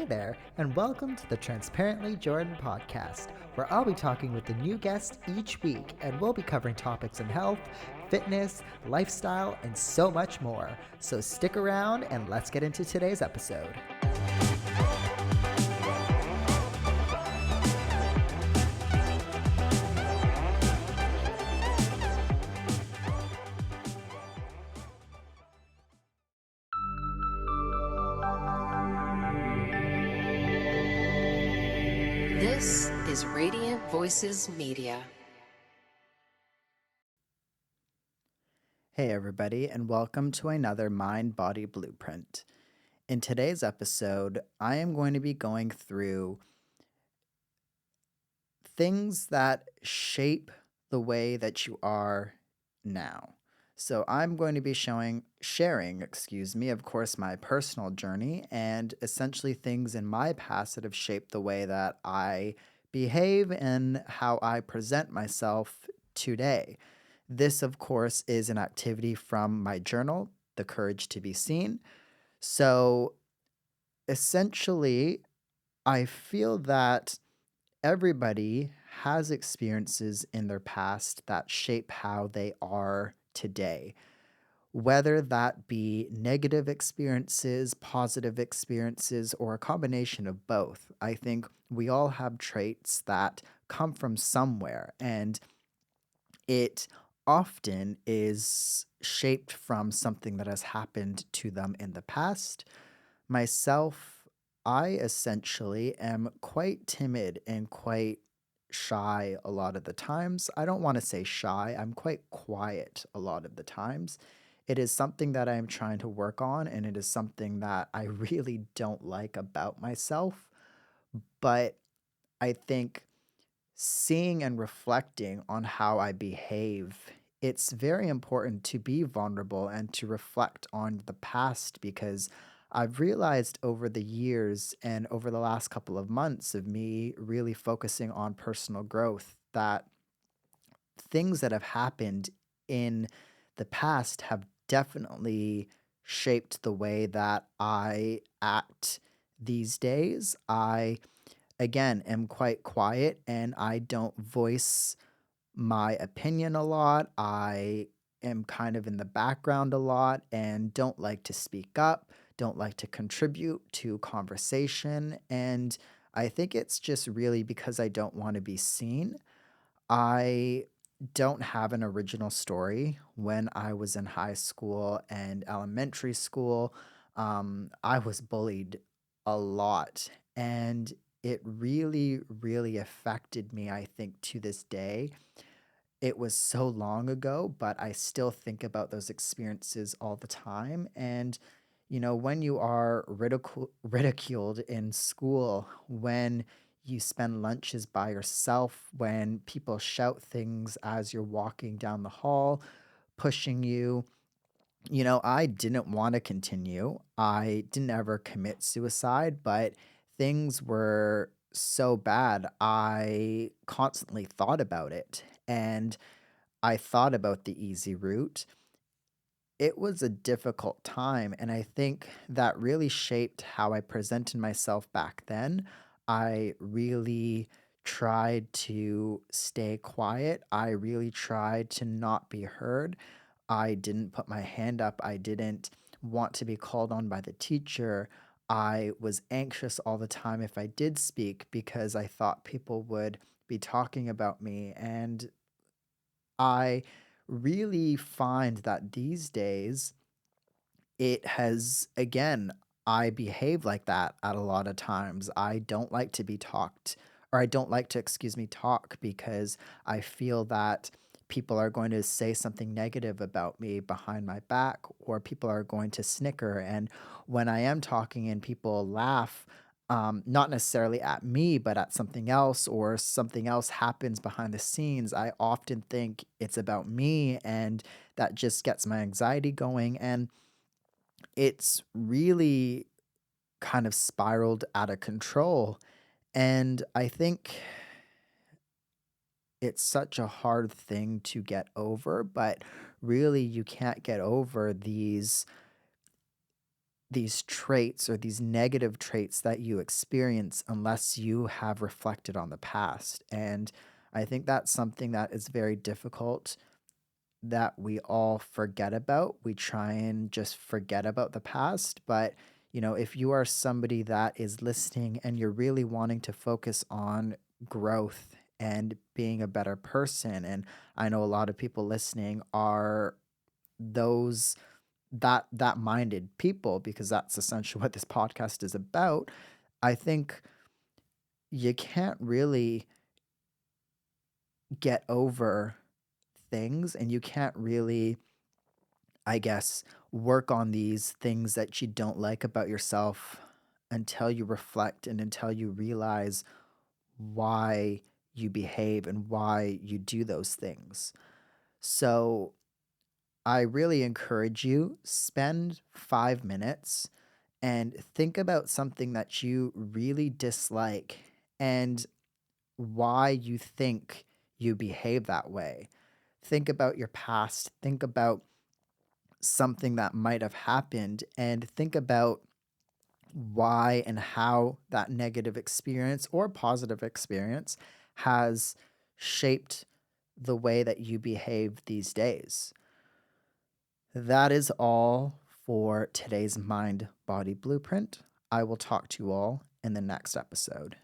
Hey there, and welcome to the Transparently Jordan podcast, where I'll be talking with a new guest each week, and we'll be covering topics in health, fitness, lifestyle, and so much more. So stick around and let's get into today's episode. This is Radiant Voices Media. Hey, everybody, and welcome to another Mind Body Blueprint. In today's episode, I am going to be going through things that shape the way that you are now. So I'm going to be sharing, of course, my personal journey and essentially things in my past that have shaped the way that I behave and how I present myself today. This, of course, is an activity from my journal, The Courage to Be Seen. So essentially, I feel that everybody has experiences in their past that shape how they are today, whether that be negative experiences, positive experiences, or a combination of both. I think we all have traits that come from somewhere, and it often is shaped from something that has happened to them in the past. Myself, I essentially am quite timid and quite shy a lot of the times. I don't want to say shy, I'm quite quiet a lot of the times. It is something that I'm trying to work on, and it is something that I really don't like about myself. But I think seeing and reflecting on how I behave, it's very important to be vulnerable and to reflect on the past because I've realized over the years and over the last couple of months of me really focusing on personal growth that things that have happened in the past have definitely shaped the way that I act these days. I again am quite quiet and I don't voice my opinion a lot. I am kind of in the background a lot and don't like to speak up, don't like to contribute to conversation. And I think it's just really because I don't want to be seen. I don't have an original story. When I was in high school and elementary school, I was bullied a lot. And it really, really affected me, I think, to this day. It was so long ago, but I still think about those experiences all the time. And, when you are ridiculed in school, when you spend lunches by yourself, when people shout things as you're walking down the hall, pushing you, I didn't want to continue. I didn't ever commit suicide, but things were so bad. I constantly thought about it and I thought about the easy route. It was a difficult time, and I think that really shaped how I presented myself back then. I really tried to stay quiet. I really tried to not be heard. I didn't put my hand up. I didn't want to be called on by the teacher. I was anxious all the time if I did speak because I thought people would be talking about me. And I really find that these days it has, again, I behave like that at a lot of times. I don't like to be talked, or I don't like to, talk because I feel that people are going to say something negative about me behind my back, or people are going to snicker. And when I am talking and people laugh, not necessarily at me, but at something else, or something else happens behind the scenes, I often think it's about me, and that just gets my anxiety going. And it's really kind of spiraled out of control. And I think it's such a hard thing to get over, but really you can't get over these traits or these negative traits that you experience unless you have reflected on the past. And I think that's something that is very difficult that we all forget about. We try and just forget about the past. But, if you are somebody that is listening and you're really wanting to focus on growth and being a better person, and I know a lot of people listening are those that minded people because that's essentially what this podcast is about. I think you can't really get over things and you can't really, I guess, work on these things that you don't like about yourself until you reflect and until you realize why you behave and why you do those things. So, I really encourage you spend 5 minutes and think about something that you really dislike and why you think you behave that way. Think about your past, think about something that might have happened, and think about why and how that negative experience or positive experience has shaped the way that you behave these days. That is all for today's Mind Body Blueprint. I will talk to you all in the next episode.